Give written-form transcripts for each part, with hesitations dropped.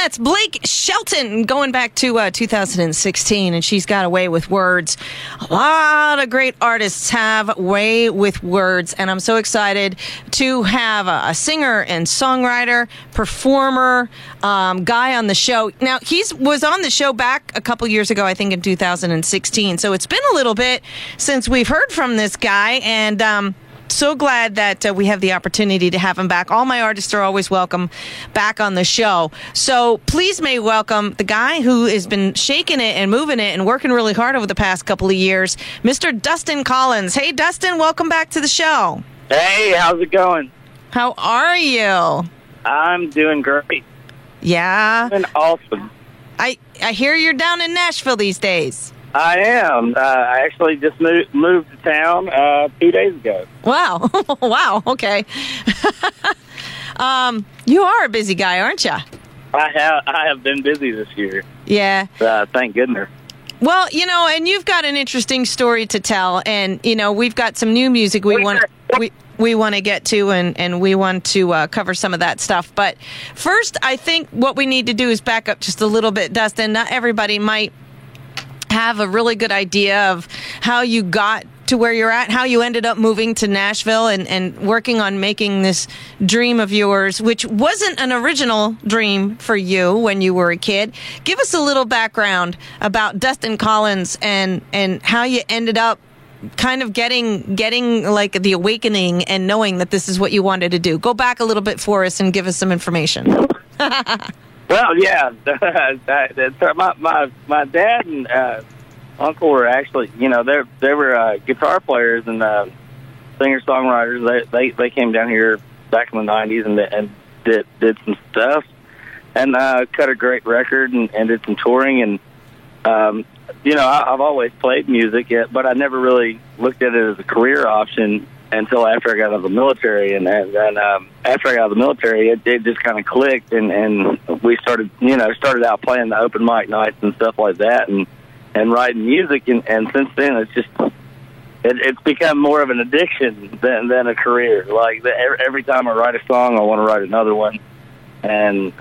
that's Blake Shelton going back to 2016, and she's got a way with words. A lot of great artists have way with words, and I'm so excited to have a singer and songwriter, performer, guy on the show. Now, he was on the show back a couple years ago, I think in 2016, so it's been a little bit since we've heard from this guy, and so glad that we have the opportunity to have him back. All my artists are always welcome back on the show. So please may welcome the guy who has been shaking it and moving it and working really hard over the past couple of years, Mr. Dustin Collins. Hey, Dustin, welcome back to the show. Hey, how's it going? How are you? I'm doing great. Yeah? Doing awesome. I hear you're down in Nashville these days. I am. I actually just moved to town 2 days ago. Wow. Wow. Okay. You are a busy guy, aren't you? I have been busy this year. Yeah. Thank goodness. Well, and you've got an interesting story to tell, and we've got some new music we want to get to, and we want to cover some of that stuff. But first, I think what we need to do is back up just a little bit, Dustin. Not everybody might have a really good idea of how you got to where you're at, how you ended up moving to Nashville and working on making this dream of yours, which wasn't an original dream for you when you were a kid. Give us a little background about Dustin Collins and how you ended up kind of getting like the awakening and knowing that this is what you wanted to do. Go back a little bit for us and give us some information. Well, yeah, my dad and uncle were actually, they were guitar players and singer-songwriters. They came down here back in the 90s and did some stuff and cut a great record and did some touring. And, I've always played music, but I never really looked at it as a career option until after I got out of the military. And then after I got out of the military, it just kind of clicked, and we started out playing the open mic nights and stuff like that, and writing music. And since then, it's become more of an addiction than a career. Like every time I write a song, I want to write another one, and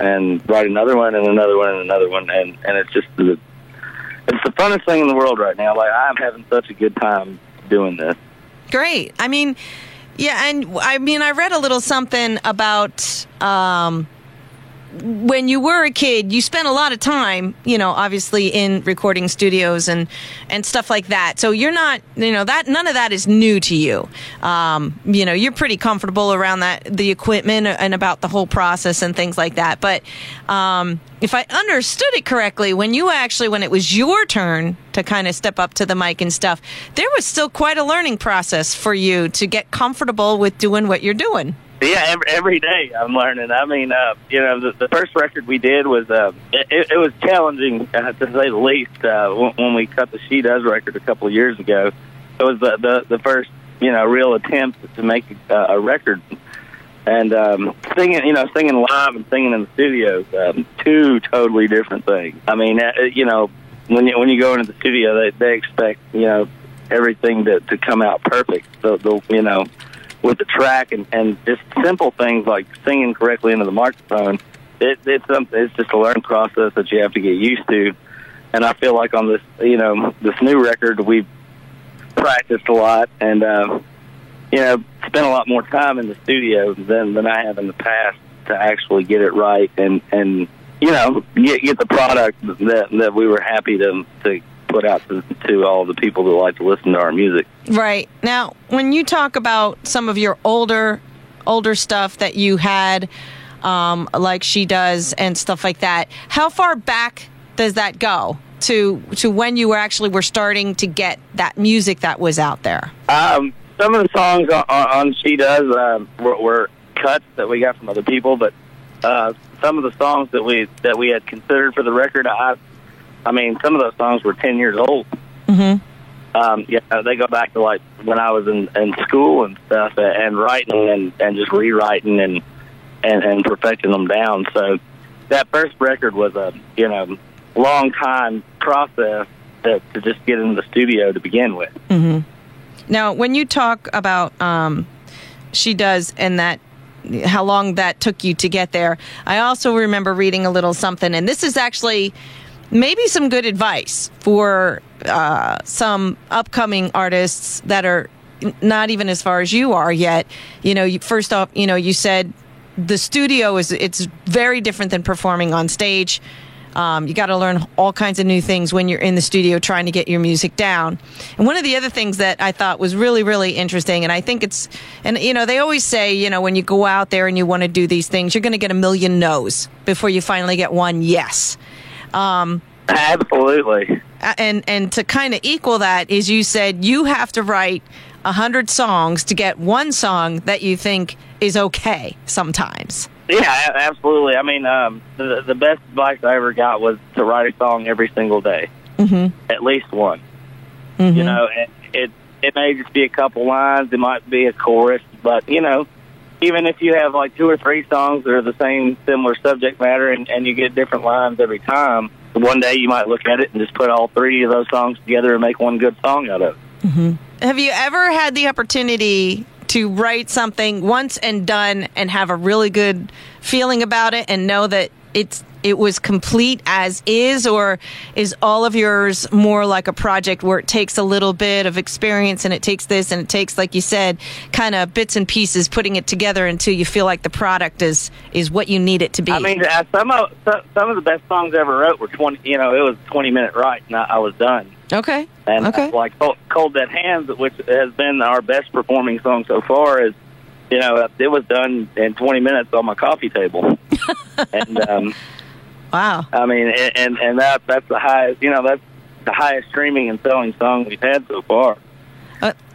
write another one, and another one, and another one, and it's just it's the funnest thing in the world right now. Like, I'm having such a good time doing this. Great. I mean, yeah, and I read a little something about when you were a kid, you spent a lot of time, obviously in recording studios and stuff like that. So you're not, that none of that is new to you. You're pretty comfortable around the equipment and about the whole process and things like that. But if I understood it correctly, when it was your turn to kind of step up to the mic and stuff, there was still quite a learning process for you to get comfortable with doing what you're doing. Yeah, every day I'm learning. I mean, the first record we did was it was challenging to say the least. When we cut the She Does record a couple of years ago, it was the first real attempt to make a record. And singing live and singing in the studio, two totally different things. I mean, when you go into the studio, they expect everything to come out perfect. So they'll with the track and just simple things like singing correctly into the microphone, it's just a learning process that you have to get used to. And I feel like on this this new record, we've practiced a lot and spent a lot more time in the studio than I have in the past to actually get it right and get the product that we were happy to put out to all the people that like to listen to our music. Right. Now, when you talk about some of your older stuff that you had, like She Does and stuff like that, how far back does that go to when you were starting to get that music that was out there? Some of the songs on She Does were cuts that we got from other people, but some of the songs that we had considered for the record, some of those songs were 10 years old. Mm-hmm. They go back to like when I was in school and stuff, and writing and just rewriting and perfecting them down. So that first record was a long time process to just get into the studio to begin with. Mm-hmm. Now, when you talk about She Does and that how long that took you to get there. I also remember reading a little something, and this is actually maybe some good advice for some upcoming artists that are not even as far as you are yet. First off, you said the studio it's very different than performing on stage. You got to learn all kinds of new things when you're in the studio trying to get your music down. And one of the other things that I thought was really, really interesting, and I think they always say, when you go out there and you want to do these things, you're going to get a million no's before you finally get one yes. Absolutely. And to kind of equal that is, you said you have to write 100 songs to get one song that you think is okay sometimes. Yeah, absolutely. I mean, the best advice I ever got was to write a song every single day, at least one. Mm-hmm. It may just be a couple lines, it might be a chorus, but even if you have like 2 or 3 songs that are the same similar subject matter, and you get different lines every time, one day you might look at it and just put all 3 of those songs together and make one good song out of it. Mm-hmm. Have you ever had the opportunity to write something once and done and have a really good feeling about it and know that it was complete as is, or is all of yours more like a project where it takes a little bit of experience and it takes this and it takes, like you said, kind of bits and pieces, putting it together until you feel like the product is what you need it to be? I mean, some of the best songs I ever wrote were 20. It was a 20-minute write, and I was done. Okay. And okay. Like Cold Dead Hands, which has been our best performing song so far, is it was done in 20 minutes on my coffee table. And wow. I mean, and that's the highest. That's the highest streaming and selling song we've had so far.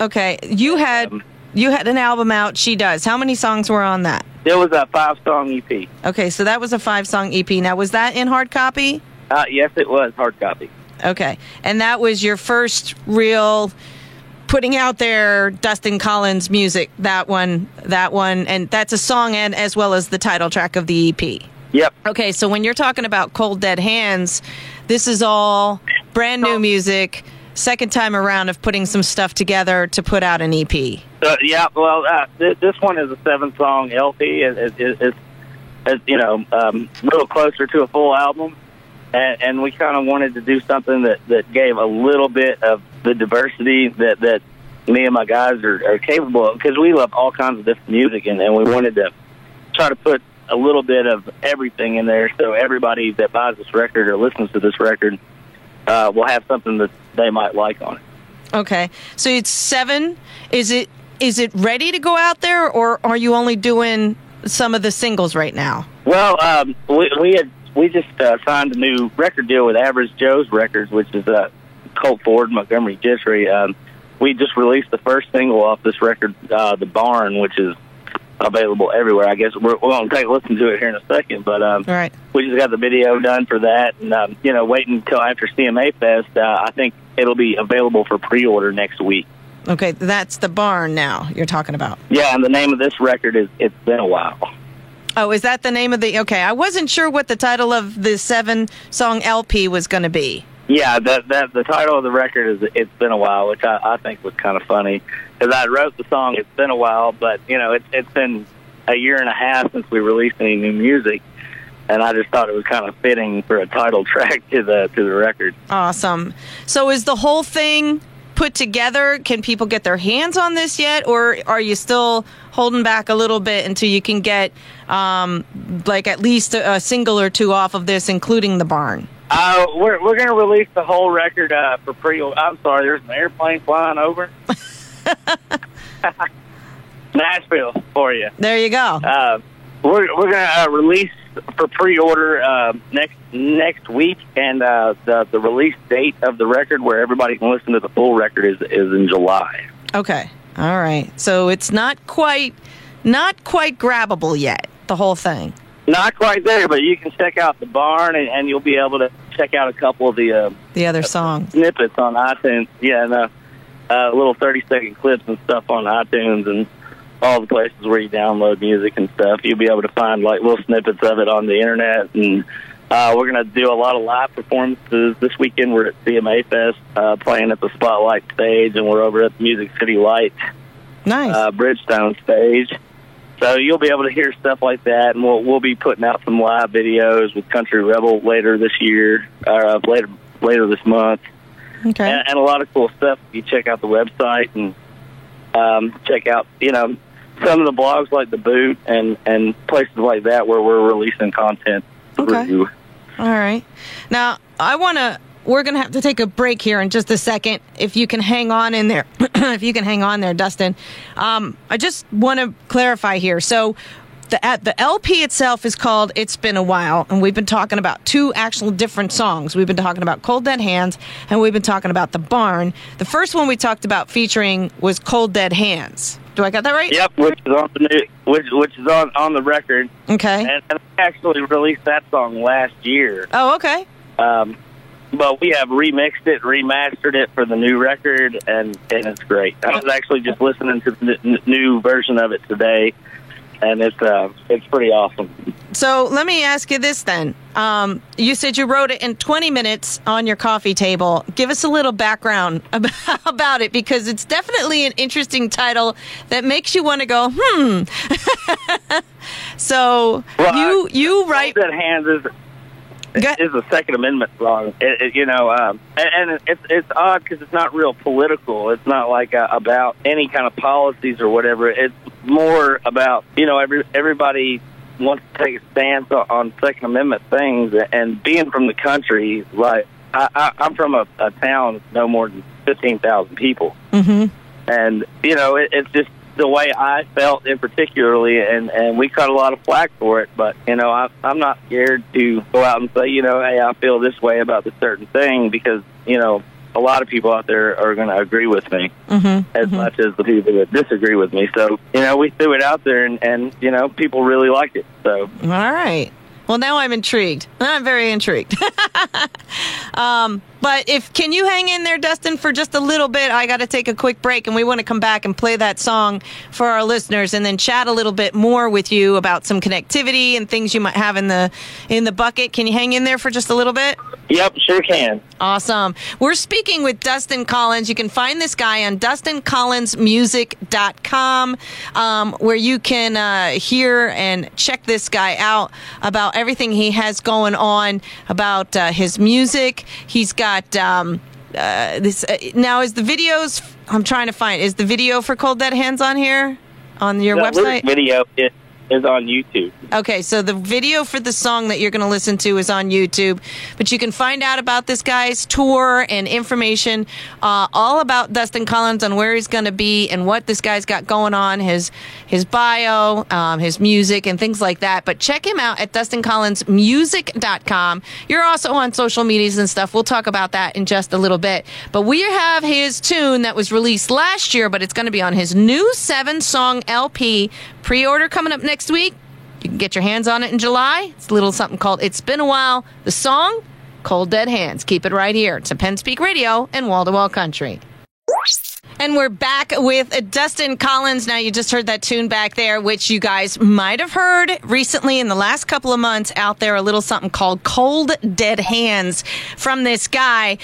Okay, you had an album out, She Does. How many songs were on that? It was a 5-song EP. Okay, so that was a 5-song EP. Now, was that in hard copy? Yes, it was hard copy. Okay, and that was your first real putting out there Dustin Collins music. That one, and that's a song and as well as the title track of the EP. Yep. Okay, so when you're talking about Cold Dead Hands, this is all brand new music, second time around of putting some stuff together to put out an EP. Yeah, well, this one is a 7-song LP. It's a little closer to a full album, and we kind of wanted to do something that gave a little bit of the diversity that me and my guys are capable of, because we love all kinds of different music, and we wanted to try to put a little bit of everything in there, so everybody that buys this record or listens to this record will have something that they might like on it. Okay, so it's 7. Is it ready to go out there, or are you only doing some of the singles right now? Well, we just signed a new record deal with Average Joe's Records, which is Colt Ford, Montgomery Gentry. We just released the first single off this record, The Barn, which is available everywhere. I guess we're going to take a listen to it here in a second, but right. We just got the video done for that, and waiting until after CMA Fest. I think it'll be available for pre-order next week. Okay, that's The Barn now you're talking about. Yeah, and the name of this record is It's Been a While. Oh, is that the name of the... Okay, I wasn't sure what the title of the 7-song LP was going to be. Yeah, the title of the record is It's Been a While, which I think was kind of funny, because I wrote the song It's Been a While, but, it's been a year and a half since we released any new music, and I just thought it was kind of fitting for a title track to the record. Awesome. So is the whole thing put together? Can people get their hands on this yet, or are you still holding back a little bit until you can get at least a single or 2 off of this, including The Barn? We're going to release the whole record for pre-order. I'm sorry, there's an airplane flying over. Nashville for you. There you go. We're going to release for pre-order next week, and the release date of the record, where everybody can listen to the full record, is in July. Okay. All right. So it's not quite grabbable yet, the whole thing. Not quite there, but you can check out The Barn, and you'll be able to check out a couple of the other songs, snippets on iTunes. Yeah, and little 30-second clips and stuff on iTunes and all the places where you download music and stuff. You'll be able to find like little snippets of it on the internet. And we're going to do a lot of live performances this weekend. We're at CMA Fest, playing at the Spotlight stage, and we're over at the Music City Lights, nice, Bridgestone stage. So you'll be able to hear stuff like that, and we'll be putting out some live videos with Country Rebel later this year, or later this month. Okay. And a lot of cool stuff. You check out the website and check out, some of the blogs like The Boot and places like that where we're releasing content. Okay. All right. Now, we're going to have to take a break here in just a second. If you can hang on in there, Dustin. I just want to clarify here. So the LP itself is called It's Been a While, and we've been talking about two actual different songs. We've been talking about Cold Dead Hands, and we've been talking about The Barn. The first one we talked about featuring was Cold Dead Hands. Do I got that right? Yep, which is on which is on the record. Okay. And I actually released that song last year. Oh, okay. But we have remixed it, remastered it for the new record, and it's great. I was actually just listening to the new version of it today, and it's pretty awesome. So let me ask you this then. You said you wrote it in 20 minutes on your coffee table. Give us a little background about it, because it's definitely an interesting title that makes you want to go, So you write... Cold Dead Hands is a Second Amendment song, and it's odd because it's not real political. It's not like about any kind of policies or whatever. It's more about everybody wants to take a stance on Second Amendment things, and being from the country, like I'm from a town of no more than 15,000 people, mm-hmm. and it's just the way I felt in particularly, and we cut a lot of flack for it, but I'm not scared to go out and say, hey, I feel this way about this certain thing, because a lot of people out there are going to agree with me, mm-hmm. as much as the people that disagree with me. So we threw it out there, and people really liked it. So all right. Well, now I'm intrigued. I'm very intrigued. But can you hang in there, Dustin, for just a little bit? I got to take a quick break, and we want to come back and play that song for our listeners, and then chat a little bit more with you about some connectivity and things you might have in the bucket. Can you hang in there for just a little bit? Yep, sure can. Awesome. We're speaking with Dustin Collins. You can find this guy on DustinCollinsMusic.com, where you can hear and check this guy out about everything he has going on, about his music. He's got this. Now, is the videos? I'm trying to find. Is the video for Cold Dead Hands on here on your website? Video is on YouTube. Okay, so the video for the song that you're going to listen to is on YouTube, but you can find out about this guy's tour and information all about Dustin Collins on where he's going to be and what this guy's got going on, his bio, his music, and things like that. But check him out at DustinCollinsMusic.com. You're also on social medias and stuff. We'll talk about that in just a little bit. But we have his tune that was released last year, but it's going to be on his new 7-song LP. Pre-order coming up next week. You can get your hands on it in July. It's a little something called It's Been a While. The song, Cold Dead Hands. Keep it right here. It's a Penn Speak Radio and Wall to Wall Country. And we're back with Dustin Collins. Now, you just heard that tune back there, which you guys might have heard recently in the last couple of months out there, a little something called Cold Dead Hands from this guy.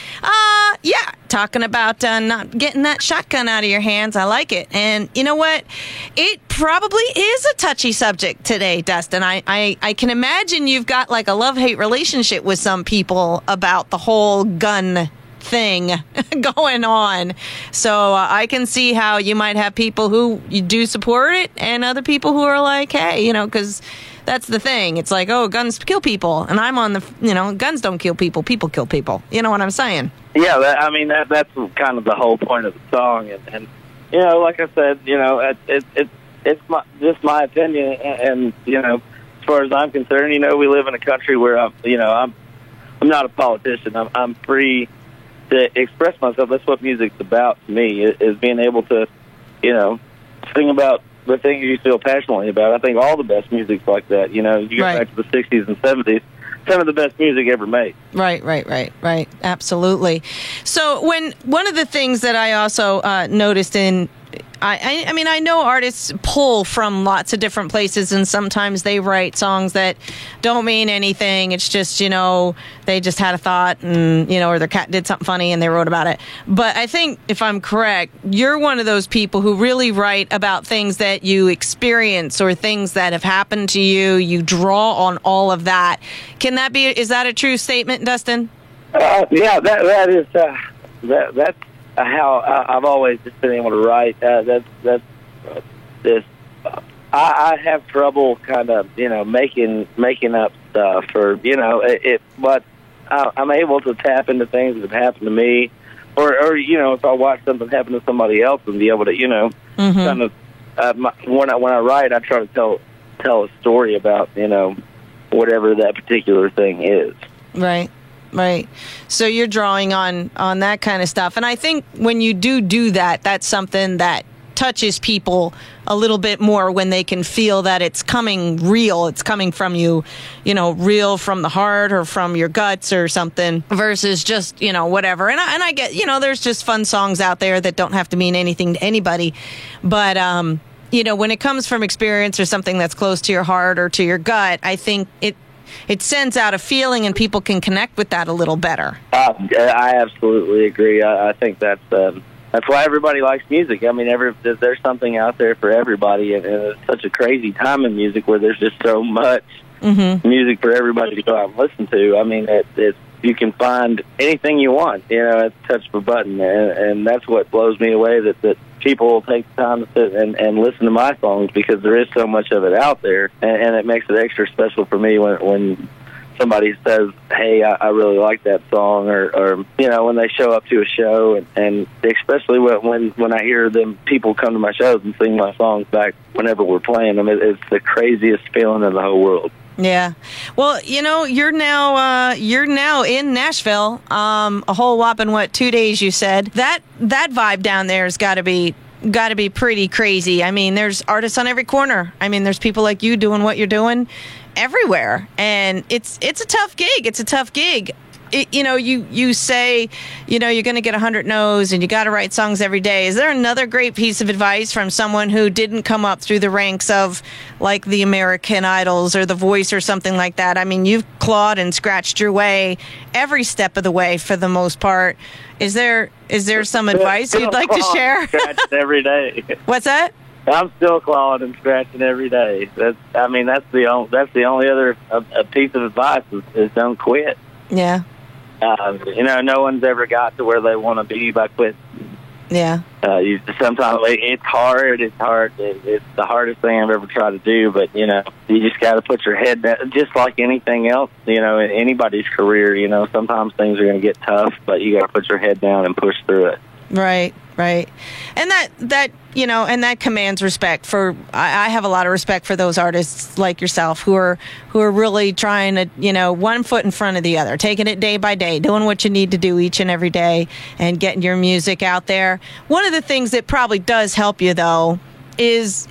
Talking about not getting that shotgun out of your hands. I like it. And you know what? It probably is a touchy subject today, Dustin. I can imagine you've got like a love-hate relationship with some people about the whole gun thing going on. So I can see how you might have people who you do support it and other people who are like, hey, because that's the thing. It's like, oh, guns kill people. And I'm on the, guns don't kill people. People kill people. You know what I'm saying? Yeah, that's kind of the whole point of the song. And like I said, it's just my opinion. And, as far as I'm concerned, we live in a country where I'm not a politician. I'm free to express myself. That's what music's about to me, is being able to, sing about the things you feel passionately about. I think all the best music's like that. You go back to the 60s and 70s, some of the best music ever made. Right. Absolutely. So one of the things that I also noticed in I mean, I know artists pull from lots of different places, and sometimes they write songs that don't mean anything. It's just, they just had a thought and, or their cat did something funny and they wrote about it. But I think, if I'm correct, you're one of those people who really write about things that you experience or things that have happened to you. You draw on all of that. Is that a true statement, Dustin? Yeah, that is, that's how I've always just been able to write. I have trouble kind of, making up stuff or, but I'm able to tap into things that have happened to me or if I watch something happen to somebody else and be able to, kind of, when I write, I try to tell a story about, whatever that particular thing is. Right. Right. So you're drawing on that kind of stuff. And I think when you do that, that's something that touches people a little bit more when they can feel that it's coming real. It's coming from you, real from the heart or from your guts or something versus just, whatever. And I get, there's just fun songs out there that don't have to mean anything to anybody. But, when it comes from experience or something that's close to your heart or to your gut, I think it sends out a feeling and people can connect with that a little better. I absolutely agree. I think that's why everybody likes music. I mean, there's something out there for everybody, and it's such a crazy time in music where there's just so much music for everybody to go out and listen to. I mean, you can find anything you want, at the touch of a button, and that's what blows me away, that people will take the time to sit and listen to my songs because there is so much of it out there, and it makes it extra special for me when somebody says, hey, I really like that song, or when they show up to a show, and especially when I hear people come to my shows and sing my songs back whenever we're playing them, it's the craziest feeling in the whole world. Yeah. Well, you're now in Nashville, a whole whopping 2 days, you said. That vibe down there has got to be pretty crazy. I mean, there's artists on every corner. I mean, there's people like you doing what you're doing everywhere. And it's a tough gig. It's a tough gig. You say, you're going to get 100 no's and you got to write songs every day. Is there another great piece of advice from someone who didn't come up through the ranks of like the American Idols or The Voice or something like that? I mean, you've clawed and scratched your way every step of the way for the most part. Is there some advice you'd like to share? Scratching every day. What's that? I'm still clawing and scratching every day. That's the only other piece of advice is don't quit. Yeah. No one's ever got to where they want to be by quitting. Yeah. Sometimes it's hard. It's hard. It's the hardest thing I've ever tried to do. But you just got to put your head down. Just like anything else, in anybody's career, sometimes things are going to get tough, but you got to put your head down and push through it. Right. And that commands respect for. I have a lot of respect for those artists like yourself who are really trying to, one foot in front of the other, taking it day by day, doing what you need to do each and every day and getting your music out there. One of the things that probably does help you though is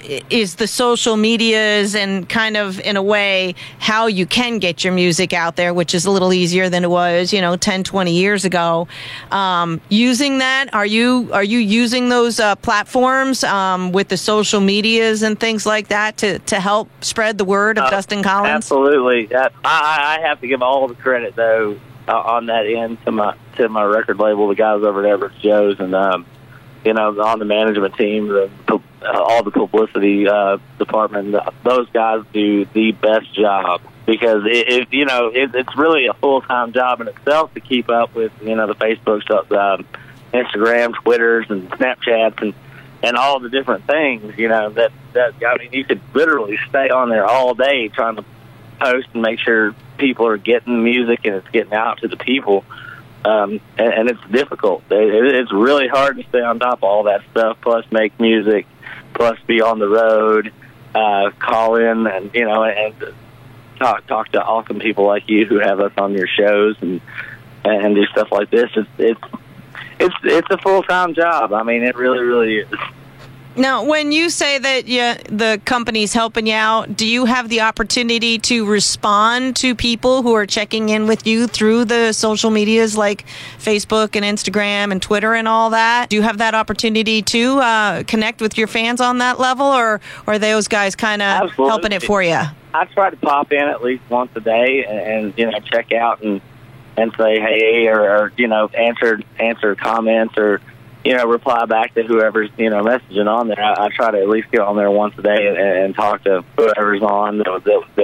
the social medias and kind of in a way how you can get your music out there, which is a little easier than it was 10, 20 years ago. Using that, are you using those platforms with the social medias and things like that to help spread the word of Dustin Collins? Absolutely. I have to give all the credit though on that end to my record label, the guys over at Everett Joe's, and on the management team, all the publicity department. Those guys do the best job because it's really a full-time job in itself to keep up with the Facebooks, Instagram, Twitters, and Snapchats, and all the different things. You could literally stay on there all day trying to post and make sure people are getting music and it's getting out to the people. And it's difficult. It's really hard to stay on top of all that stuff, plus make music, plus be on the road, call in and talk to awesome people like you who have us on your shows and do stuff like this. It's a full-time job. I mean, it really, really is. Now, when you say that the company's helping you out, do you have the opportunity to respond to people who are checking in with you through the social medias like Facebook and Instagram and Twitter and all that? Do you have that opportunity to connect with your fans on that level, or are those guys kind of helping it for you? I try to pop in at least once a day and check out and say hey, or answer comments, or reply back to whoever's, messaging on there. I try to at least get on there once a day and talk to whoever's on that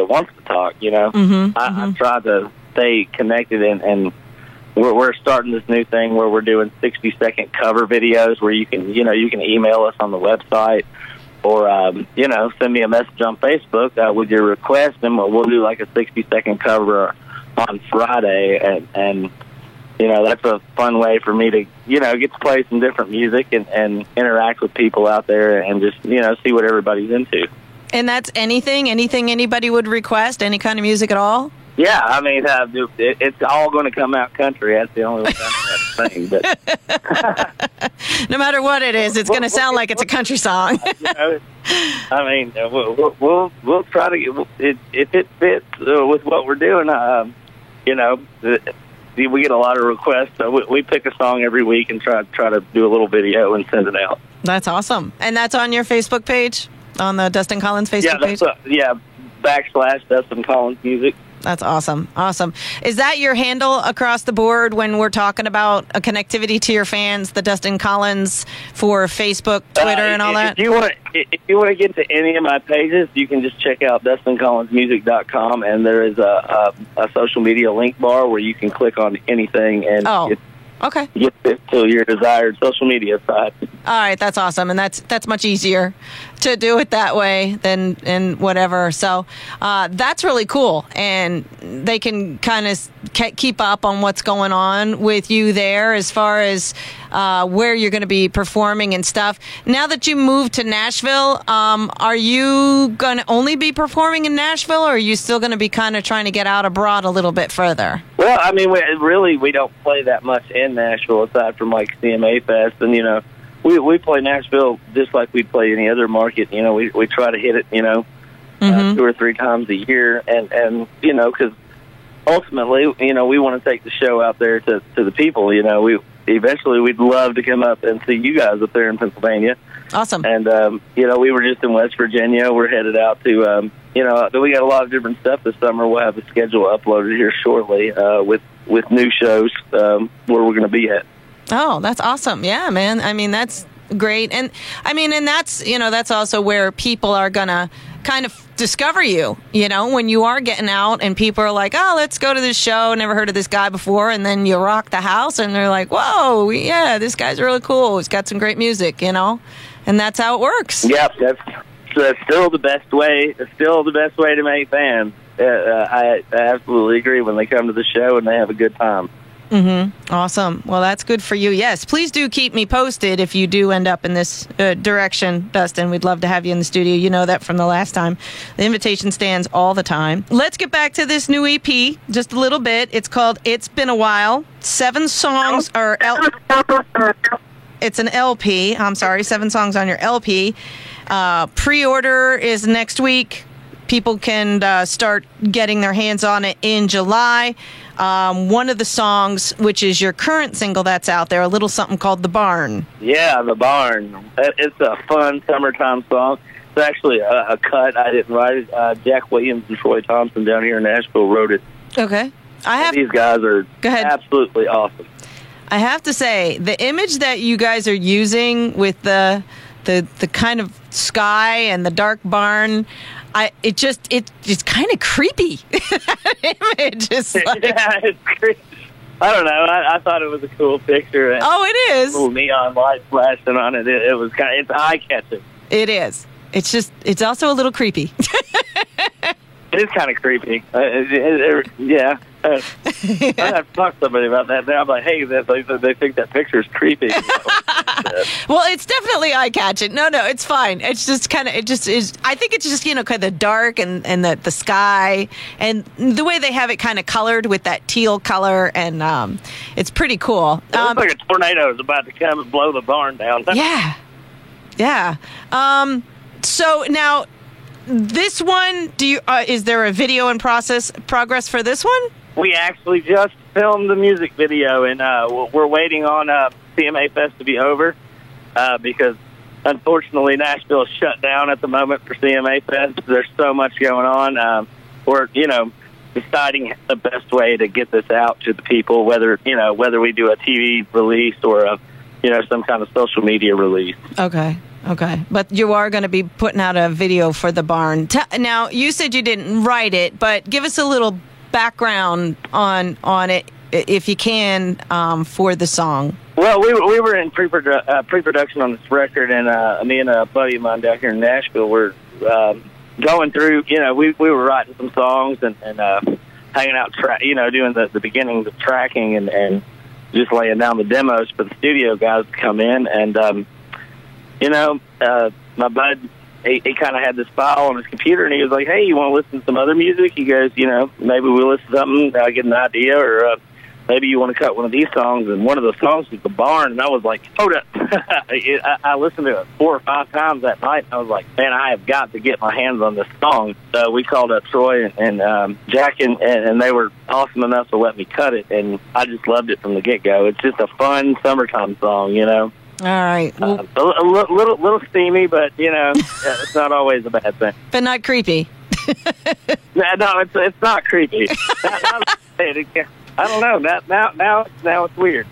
wants to talk, I try to stay connected, and we're starting this new thing where we're doing 60-second cover videos where you can email us on the website, or, send me a message on Facebook with your request, and we'll do like a 60-second cover on Friday, and that's a fun way for me to, get to play some different music and interact with people out there and just, see what everybody's into. And that's anything anybody would request, any kind of music at all? Yeah, I mean, it's all going to come out country. That's the only way I have to sing. But no matter what it is, it's going to sound like it's a country song. I mean, we'll try to get, if it fits with what we're doing, we get a lot of requests, so we pick a song every week and try to do a little video and send it out. That's awesome. And that's on your Facebook page, on the Dustin Collins Facebook page? / Dustin Collins Music. That's awesome. Awesome. Is that your handle across the board when we're talking about a connectivity to your fans, the Dustin Collins for Facebook, Twitter, and all that? If you want to get to any of my pages, you can just check out DustinCollinsMusic.com, and there is a social media link bar where you can click on anything and get to your desired social media site. All right, that's awesome, and that's much easier to do it that way than in whatever. So that's really cool, and they can kind of keep up on what's going on with you there as far as where you're going to be performing and stuff. Now that you moved to Nashville, are you going to only be performing in Nashville, or are you still going to be kind of trying to get out abroad a little bit further? Well, I mean, we don't play that much in Nashville aside from like CMA Fest, and we play Nashville just like we'd play any other market. We try to hit it 2 or 3 times a year, and because ultimately we want to take the show out there to the people. Eventually we'd love to come up and see you guys up there in Pennsylvania. Awesome. And we were just in West Virginia. We're headed out to we got a lot of different stuff this summer. We'll have a schedule uploaded here shortly with new shows where we're going to be at. Oh, that's awesome. Yeah, man. I mean, that's great. And I mean, and that's, that's also where people are going to kind of discover you, when you are getting out and people are like, oh, let's go to this show. Never heard of this guy before. And then you rock the house and they're like, whoa, yeah, this guy's really cool. He's got some great music, and that's how it works. Yep. That's still the best way. It's still the best way to make fans. I absolutely agree when they come to the show and they have a good time. Awesome. Well, that's good for you. Yes, please do keep me posted if you do end up in this direction, Dustin. We'd love to have you in the studio. You know that from the last time. The invitation stands all the time. Let's get back to this new EP just a little bit. It's called It's Been a While. 7 songs are... It's an LP. I'm sorry, 7 songs on your LP. Pre-order is next week. People can start getting their hands on it in July. One of the songs, which is your current single that's out there, a little something called The Barn. Yeah, The Barn. It's a fun summertime song. It's actually a cut. I didn't write it. Jack Williams and Troy Thompson down here in Nashville wrote it. Okay. These guys are absolutely awesome. I have to say, the image that you guys are using with the kind of sky and the dark barn, it's kind of creepy. That image is like... Yeah, it's creepy. I don't know. I thought it was a cool picture. It is. Little neon lights flashing on it. It was it's eye catching. It is. It's also a little creepy. It is kind of creepy. Yeah. I have to talk to somebody about that. I'm like, hey, they think that picture is creepy. Well, it's definitely eye-catching. No, it's fine. It's just kind of, it just is, I think it's just, kind of dark and the sky and the way they have it kind of colored with that teal color, and it's pretty cool. It looks like a tornado is about to come and blow the barn down. Yeah. Yeah. So now, this one, is there a video in progress for this one? We actually just filmed the music video, and we're waiting on CMA Fest to be over because, unfortunately, Nashville is shut down at the moment for CMA Fest. There's so much going on. We're, deciding the best way to get this out to the people, whether we do a TV release or some kind of social media release. Okay. But you are going to be putting out a video for the barn. Now, you said you didn't write it, but give us a little background on it, if you can, for the song. Well, we were in pre-production on this record, and me and a buddy of mine down here in Nashville were going through. We were writing some songs and hanging out, doing the beginnings of tracking and just laying down the demos for the studio guys to come in. And my bud, he kind of had this file on his computer, and he was like, "Hey, you want to listen to some other music?" He goes, "Maybe we'll listen to something, get an idea, or maybe you want to cut one of these songs." And one of the songs was The Barn, and I was like, hold up. I listened to it 4 or 5 times that night, and I was like, man, I have got to get my hands on this song. So we called up Troy and Jack, and they were awesome enough to let me cut it, and I just loved it from the get-go. It's just a fun summertime song, All right. Well, a little steamy, but, it's not always a bad thing. But not creepy. No, it's not creepy. I don't know. Now it's weird.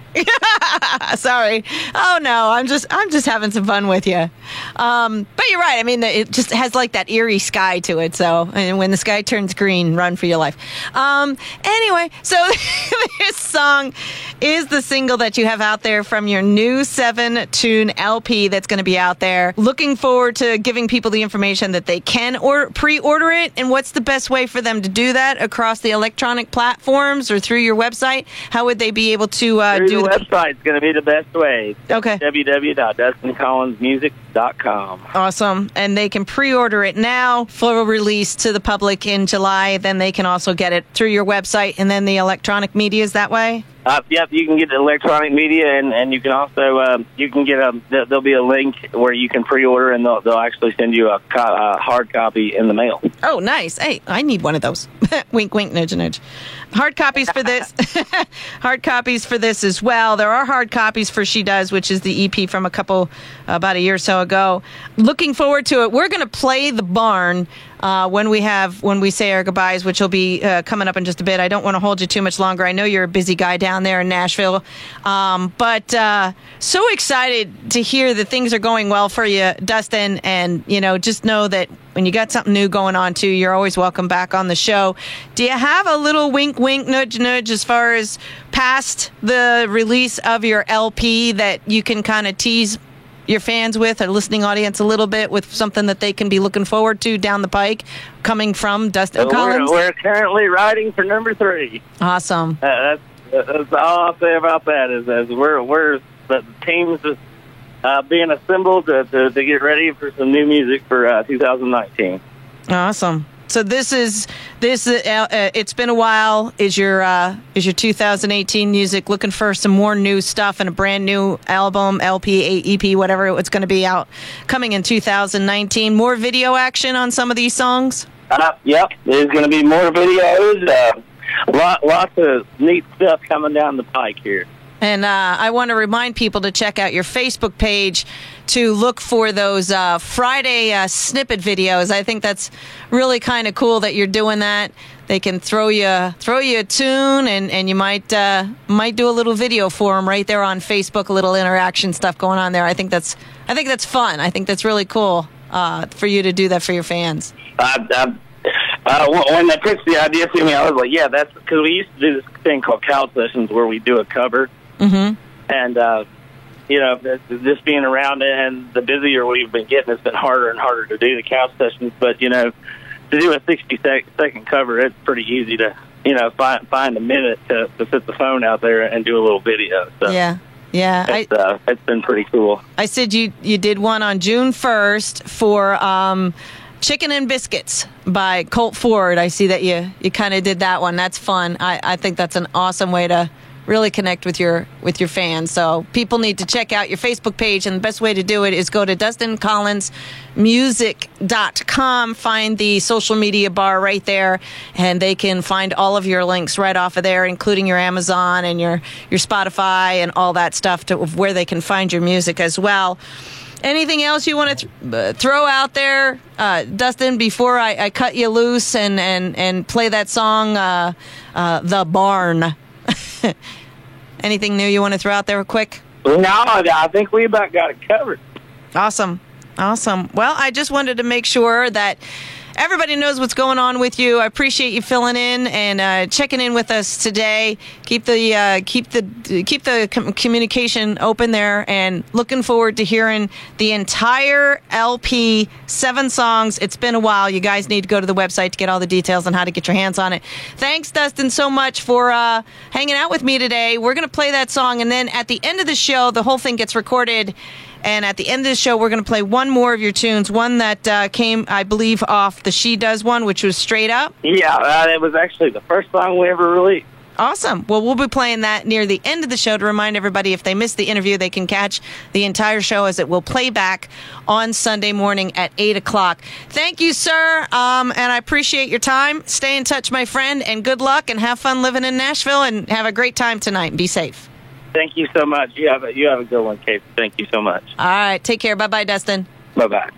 Sorry. Oh no, I'm just having some fun with you. But you're right. I mean, it just has like that eerie sky to it. So, and when the sky turns green, run for your life. Anyway, so this song is the single that you have out there from your new 7-tune LP that's going to be out there. Looking forward to giving people the information that they can pre-order it. And what's the best way for them to do that? Across the electronic platforms or through your website? How would they be able to do the website's going to be the best way. Okay. www.dustincollinsmusic.com. Awesome. And they can pre-order it now for release to the public in July. Then they can also get it through your website and then the electronic media is that way? Yep, you can get the electronic media, and you can also there'll be a link where you can pre-order, and they'll actually send you a hard copy in the mail. Oh, nice. Hey, I need one of those. Wink, wink, nudge, nudge. Hard copies for this. Hard copies for this as well. There are hard copies for She Does, which is the EP from about a year or so ago. Looking forward to it. We're going to play The Barn when we say our goodbyes, which will be coming up in just a bit. I don't want to hold you too much longer. I know you're a busy guy down there in Nashville, but so excited to hear that things are going well for you, Dustin, and just know that when you got something new going on too, you're always welcome back on the show. Do you have a little wink, wink, nudge, nudge as far as past the release of your LP that you can kind of tease your fans with or listening audience a little bit with something that they can be looking forward to down the pike coming from Dustin Collins? We're currently writing for number 3. Awesome. That's all I'll say about that is we're the team's being assembled to get ready for some new music for 2019. Awesome. So this it's been a while. Is your 2018 music looking for some more new stuff and a brand new album, LP, EP, whatever it's going to be out coming in 2019? More video action on some of these songs? Yep. There's going to be more videos. Lots of neat stuff coming down the pike here. And I want to remind people to check out your Facebook page to look for those Friday snippet videos. I think that's really kind of cool that you're doing that. They can throw you a tune, and you might do a little video for them right there on Facebook. A little interaction stuff going on there. I think that's fun. I think that's really cool for you to do that for your fans. When they pitched the idea to me, I was like, yeah, that's because we used to do this thing called Couch Sessions where we do a cover. Mm-hmm. And, just being around it and the busier we've been getting, it's been harder and harder to do the Couch Sessions. But, to do a 60-second cover, it's pretty easy to, find a minute to sit the phone out there and do a little video. So. Yeah. It's been pretty cool. I said you did one on June 1st for Chicken and Biscuits by Colt Ford. I see that you kind of did that one. That's fun. I think that's an awesome way to really connect with your fans. So people need to check out your Facebook page, and the best way to do it is go to DustinCollinsMusic.com. Find the social media bar right there, and they can find all of your links right off of there, including your Amazon and your Spotify and all that stuff to where they can find your music as well. Anything else you want to throw out there, Dustin, before I cut you loose and play that song, The Barn? Anything new you want to throw out there quick? No, I think we about got it covered. Awesome. Well, I just wanted to make sure that everybody knows what's going on with you. I appreciate you filling in and checking in with us today. Keep the communication open there, and looking forward to hearing the entire LP, 7 songs. It's been a while. You guys need to go to the website to get all the details on how to get your hands on it. Thanks, Dustin, so much for hanging out with me today. We're going to play that song, and then at the end of the show, the whole thing gets recorded. And at the end of the show, we're going to play one more of your tunes, one that came, I believe, off the She Does one, which was Straight Up. Yeah, it was actually the first song we ever released. Awesome. Well, we'll be playing that near the end of the show to remind everybody if they missed the interview, they can catch the entire show as it will play back on Sunday morning at 8 o'clock. Thank you, sir, and I appreciate your time. Stay in touch, my friend, and good luck, and have fun living in Nashville, and have a great time tonight, and be safe. Thank you so much. You have a good one, Kate. Thank you so much. All right. Take care. Bye-bye, Dustin. Bye-bye.